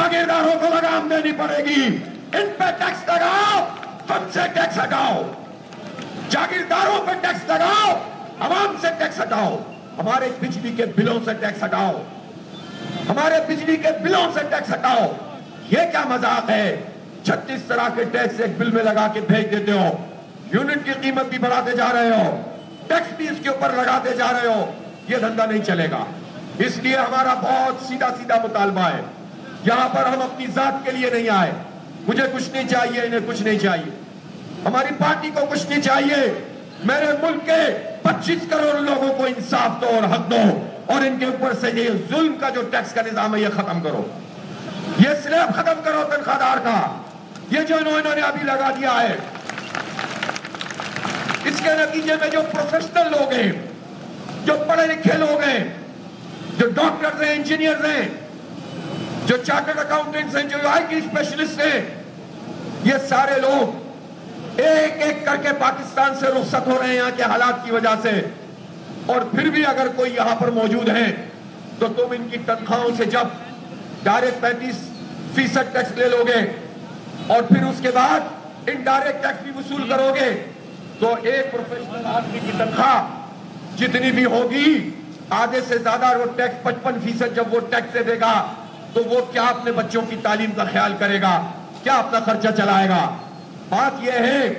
जागीरदारों को लगाम देनी पड़ेगी। इन पे टैक्स लगाओ, तुमसे टैक्स हटाओ। जागीरदारों पे टैक्स लगाओ, आवाम से टैक्स हटाओ। हमारे बिजली के बिलों से टैक्स हटाओ, हमारे बिजली के बिलों से टैक्स हटाओ। ये क्या मजाक है? 36 तरह के टैक्स एक बिल में लगा के भेज देते हो। यूनिट की कीमत भी बढ़ाते जा रहे हो, टैक्स भी इसके ऊपर लगाते जा रहे हो। ये धंधा नहीं चलेगा। इसलिए हमारा बहुत सीधा सीधा मुतालबा है। यहां पर हम अपनी जात के लिए नहीं आए। मुझे कुछ नहीं चाहिए, इन्हें कुछ नहीं चाहिए, हमारी पार्टी को कुछ नहीं चाहिए। मेरे मुल्क के 25 करोड़ लोगों को इंसाफ दो और हक दो, और इनके ऊपर से ये जुल्म का जो टैक्स का निजाम है ये खत्म करो। ये स्लैब खत्म करो तनख्वाहदार का, ये जो इन्होंने अभी लगा दिया है। इसके नतीजे में जो प्रोफेशनल लोग हैं, जो पढ़े लिखे लोग हैं, जो डॉक्टर्स हैं, इंजीनियर्स हैं, जो चार्टर्ड अकाउंटेंट्स हैं, जो आईटी स्पेशलिस्ट हैं, ये सारे लोग एक एक करके पाकिस्तान से रुखसत हो रहे हैं यहाँ के हालात की वजह से। और फिर भी अगर कोई यहाँ पर मौजूद है तो तुम इनकी तनख्वाहों से जब डायरेक्ट 35% टैक्स ले लोगे और फिर उसके बाद इनडायरेक्ट टैक्स भी वसूल करोगे, तो एक प्रोफेशनल आदमी की तनख्वाह जितनी भी होगी, आधे से ज्यादा वो टैक्स 55% जब वो टैक्स से देगा तो वो क्या अपने बच्चों की तालीम का ख्याल करेगा, क्या अपना खर्चा चलाएगा। बात यह है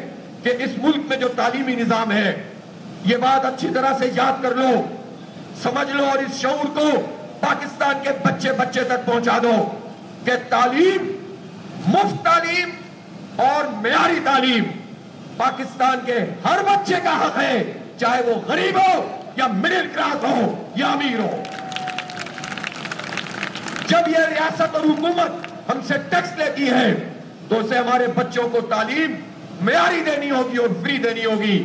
कि इस मुल्क में जो तालीमी निजाम है, ये बात अच्छी तरह से याद कर लो, समझ लो, और इस शऊर को पाकिस्तान के बच्चे बच्चे तक पहुंचा दो कि तालीम, मुफ्त तालीम और मेयारी तालीम पाकिस्तान के हर बच्चे का हक है, चाहे वो गरीब हो या मिडिल क्लास हो या अमीर हो। जब ये रियासत और हुकूमत हमसे टैक्स लेती है तो उसे हमारे बच्चों को तालीम मेयारी देनी होगी और फ्री देनी होगी।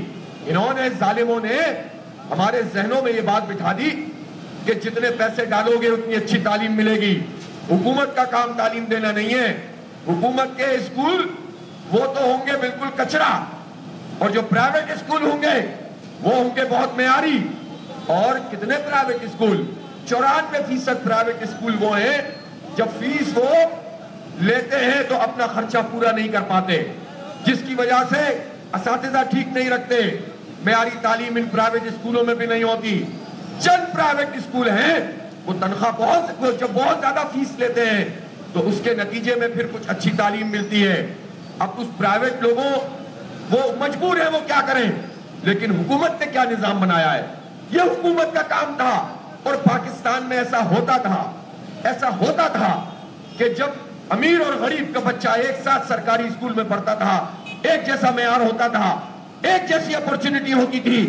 इन्होंने, जालिमों ने हमारे जहनों में ये बात बिठा दी कि जितने पैसे डालोगे उतनी अच्छी तालीम मिलेगी। हुकूमत का काम तालीम देना नहीं है। हुकूमत के स्कूल वो तो होंगे बिल्कुल कचरा, और जो प्राइवेट स्कूल होंगे वो होंगे बहुत मेयारी। और कितने प्राइवेट स्कूल, 94% प्राइवेट स्कूल वो हैं जब फीस वो लेते हैं तो अपना खर्चा पूरा नहीं कर पाते, जिसकी वजह से असातिज़ा ठीक नहीं रखते। मेयारी तालीम इन प्राइवेट स्कूलों में भी नहीं होती। चंद प्राइवेट स्कूल हैं वो तनख्वाह जब बहुत ज्यादा फीस लेते हैं तो उसके नतीजे में फिर कुछ अच्छी तालीम मिलती है। अब उस प्राइवेट लोगों वो मजबूर है, वो क्या करें। लेकिन हुकूमत ने क्या निजाम बनाया है, ये हुकूमत का काम था। और पाकिस्तान में ऐसा होता था कि जब अमीर और गरीब का बच्चा एक साथ सरकारी स्कूल में पढ़ता था, एक जैसा मेयार होता था, एक जैसी अपॉर्चुनिटी होती थी।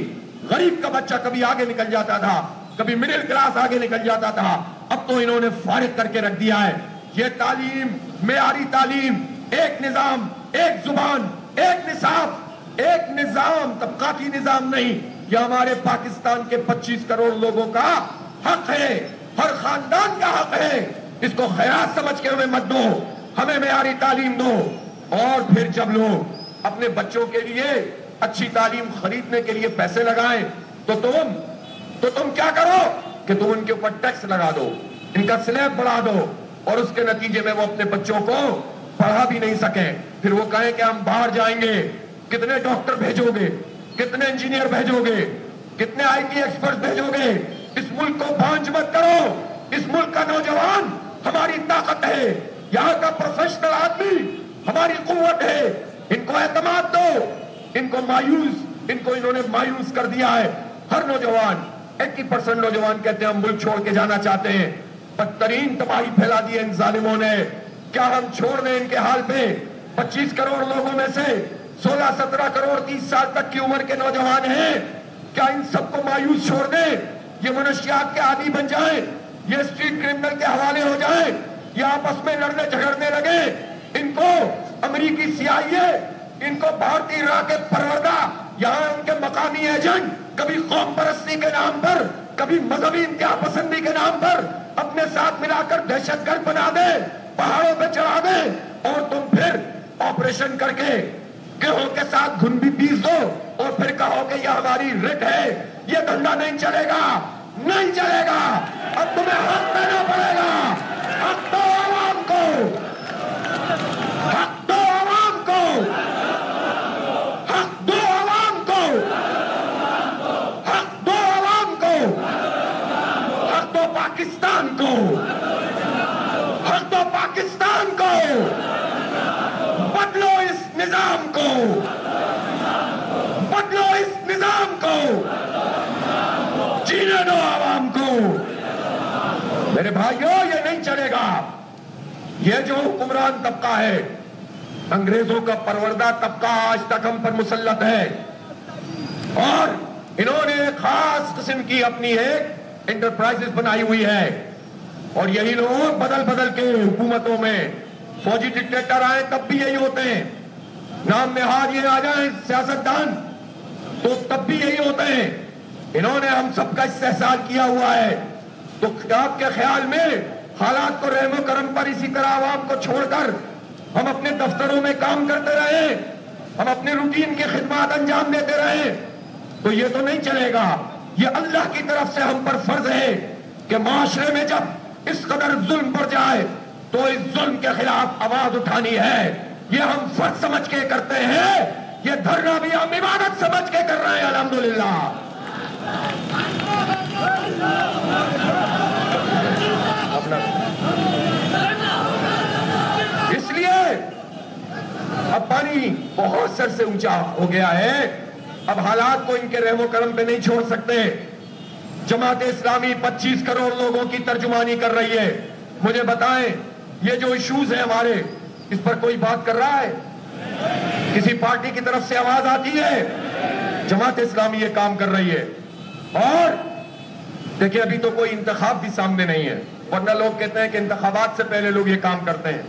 गरीब का बच्चा कभी आगे निकल जाता था, कभी मिडिल क्लास आगे निकल जाता था। अब तो इन्होंने फारिग करके रख दिया है। ये तालीम, मेयारी तालीम, एक निजाम, एक जुबान, एक निसाब, एक निजाम, तबकाती निजाम नहीं। ये हमारे पाकिस्तान के 25 करोड़ लोगों का हक है, हर खानदान का हक है। इसको खैरात समझ के हमें मत दो, हमें मेयारी तालीम दो। और फिर जब लोग अपने बच्चों के लिए अच्छी तालीम खरीदने के लिए पैसे लगाएं तो तुम क्या करो कि तुम उनके ऊपर टैक्स लगा दो, इनका स्लैब बढ़ा दो, और उसके नतीजे में वो अपने बच्चों को पढ़ा भी नहीं सके। फिर वो कहें कि हम बाहर जाएंगे। कितने डॉक्टर भेजोगे, कितने इंजीनियर भेजोगे, कितने आईटी एक्सपर्ट भेजोगे। इस मुल्क को भांज मत करो। इस मुल्क का नौजवान हमारी ताकत है, यहाँ का प्रोफेशनल आदमी हमारी कुव्वत है। इनको एतमाद दो, इनको इन्होंने मायूस कर दिया है। हर नौजवान, 80% नौजवान कहते हैं हम मुल्क छोड़ के जाना चाहते हैं। बदतरीन तबाही फैला दी है इन जालिमों ने। क्या हम छोड़ दें इनके हाल पे? 25 करोड़ लोगों में से 16-17 करोड़ 30 साल तक की उम्र के नौजवान हैं। क्या इन सबको मायूस छोड़ दें? ये मनुष्यात के आदी बन जाएं, ये स्ट्रीट क्रिमिनल के हवाले हो जाएं, ये आपस में लड़ने झगड़ने लगे। इनको अमेरिकी CIA, इनको भारतीय राकेट परवरदा, यहाँ उनके मकामी एजेंट कभी कौम परस्ती के नाम पर, कभी मजहबी इंतहा पसंदी के नाम पर अपने साथ मिलाकर दहशतगर्द बना दे, पहाड़ों पे चढ़ा दे, और तुम फिर ऑपरेशन करके गेहूं के साथ घुन भी पीस दो और फिर कहो कि यह हमारी रिट है। ये धंधा नहीं चलेगा, नहीं चलेगा। अब तुम्हें हक देना पड़ेगा, हक दो आवाम को। को, बदलो इस निजाम को, जीने दो आवाम को। मेरे भाइयों, ये नहीं चलेगा। ये जो हुक्मरान तबका है, अंग्रेजों का परवरदा तबका, आज तक हम पर मुसल्लत है और इन्होंने खास किस्म की अपनी एक इंटरप्राइजेस बनाई हुई है। और यही लोग बदल बदल के हुकूमतों में, फौजी डिक्टेटर आए तब भी यही होते हैं, नाम में हार ये आ जाए सियासतदान तो तब भी यही होते हैं। इन्होंने हम सबका इस्तेहसाल किया हुआ है। तो आपके ख्याल में हालात को रहमो करम पर इसी तरह आवाम को छोड़कर हम अपने दफ्तरों में काम करते रहे, हम अपने रूटीन की खिदमत अंजाम देते रहे, तो ये तो नहीं चलेगा। ये अल्लाह की तरफ से हम पर फर्ज है कि माशरे में जब इस कदर जुल्म बढ़ जाए तो इस जुल्म के खिलाफ आवाज उठानी है। ये हम फर्ज समझ के करते हैं, ये धरना भी हम इबादत समझ के कर रहे हैं। अल्हम्दुलिल्लाह। इसलिए अब पानी बहुत सर से ऊंचा हो गया है। अब हालात को इनके रहमो करम पे नहीं छोड़ सकते। जमात इस्लामी 25 करोड़ लोगों की तर्जुमानी कर रही है। मुझे बताएं, ये जो इश्यूज है हमारे, इस पर कोई बात कर रहा है? किसी पार्टी की तरफ से आवाज आती है? जमात इस्लामी ये काम कर रही है। और देखिए, अभी तो कोई इंतखाब भी सामने नहीं है, वरना लोग कहते हैं कि इंतखाबात से पहले लोग ये काम करते हैं।